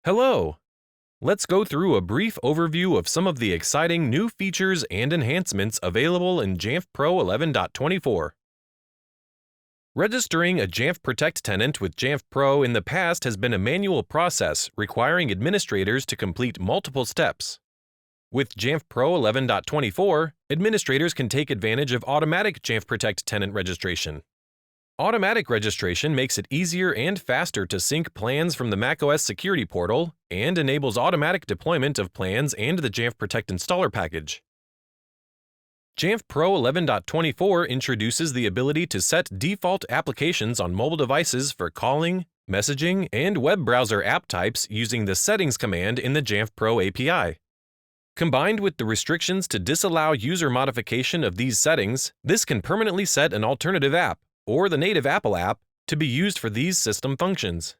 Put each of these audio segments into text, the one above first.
Hello! Let's go through a brief overview of some of the exciting new features and enhancements available in Jamf Pro 11.24. Registering a Jamf Protect tenant with Jamf Pro in the past has been a manual process requiring administrators to complete multiple steps. With Jamf Pro 11.24, administrators can take advantage of automatic Jamf Protect tenant registration. Automatic registration makes it easier and faster to sync plans from the macOS Security Portal and enables automatic deployment of plans and the Jamf Protect installer package. Jamf Pro 11.24 introduces the ability to set default applications on mobile devices for calling, messaging, and web browser app types using the Settings command in the Jamf Pro API. Combined with the restrictions to disallow user modification of these settings, this can permanently set an alternative app, or the native Apple app, to be used for these system functions.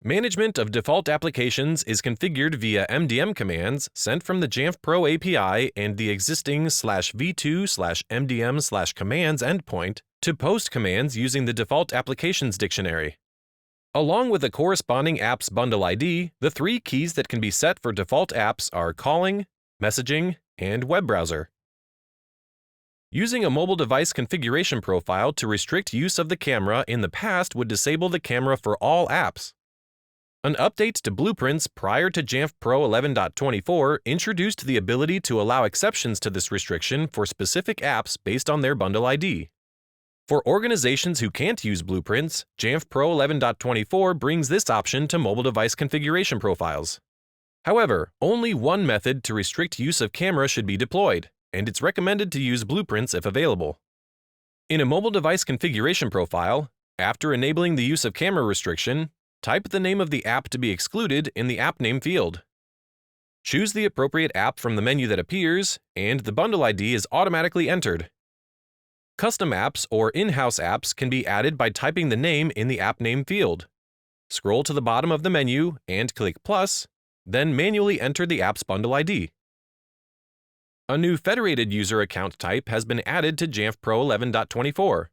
Management of default applications is configured via MDM commands sent from the Jamf Pro API and the existing /v2/mdm/commands endpoint to post commands using the default applications dictionary. Along with the corresponding app's bundle ID, the three keys that can be set for default apps are calling, messaging, and web browser. Using a mobile device configuration profile to restrict use of the camera in the past would disable the camera for all apps. An update to Blueprints prior to Jamf Pro 11.24 introduced the ability to allow exceptions to this restriction for specific apps based on their bundle ID. For organizations who can't use Blueprints, Jamf Pro 11.24 brings this option to mobile device configuration profiles. However, only one method to restrict use of camera should be deployed, and it's recommended to use Blueprints if available. In a mobile device configuration profile, after enabling the use of camera restriction, type the name of the app to be excluded in the app name field. Choose the appropriate app from the menu that appears, and the bundle ID is automatically entered. Custom apps or in-house apps can be added by typing the name in the app name field. Scroll to the bottom of the menu and click plus, then manually enter the app's bundle ID. A new federated user account type has been added to Jamf Pro 11.24.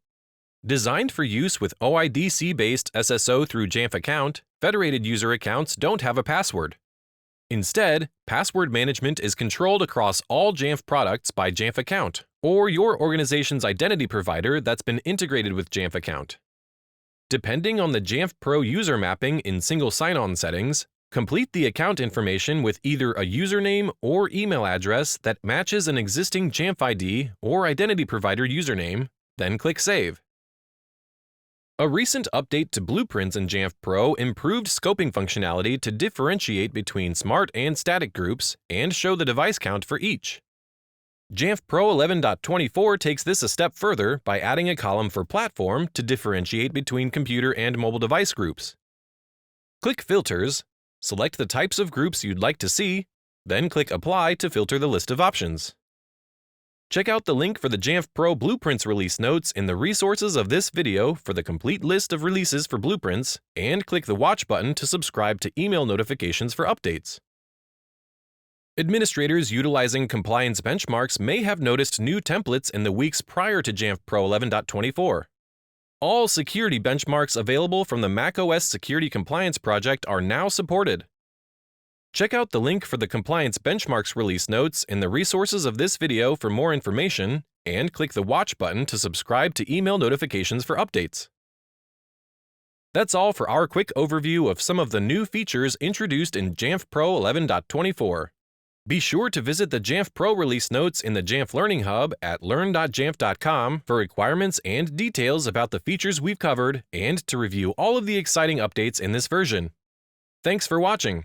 Designed for use with OIDC-based SSO through Jamf Account, federated user accounts don't have a password. Instead, password management is controlled across all Jamf products by Jamf Account, or your organization's identity provider that's been integrated with Jamf Account. Depending on the Jamf Pro user mapping in single sign-on settings, complete the account information with either a username or email address that matches an existing Jamf ID or identity provider username, then click Save. A recent update to Blueprints in Jamf Pro improved scoping functionality to differentiate between smart and static groups and show the device count for each. Jamf Pro 11.24 takes this a step further by adding a column for platform to differentiate between computer and mobile device groups. Click Filters, select the types of groups you'd like to see, then click Apply to filter the list of options. Check out the link for the Jamf Pro Blueprints release notes in the resources of this video for the complete list of releases for Blueprints, and click the Watch button to subscribe to email notifications for updates. Administrators utilizing compliance benchmarks may have noticed new templates in the weeks prior to Jamf Pro 11.24. All security benchmarks available from the macOS Security Compliance Project are now supported. Check out the link for the Compliance Benchmarks release notes in the resources of this video for more information, and click the Watch button to subscribe to email notifications for updates. That's all for our quick overview of some of the new features introduced in Jamf Pro 11.24. Be sure to visit the Jamf Pro release notes in the Jamf Learning Hub at learn.jamf.com for requirements and details about the features we've covered and to review all of the exciting updates in this version. Thanks for watching.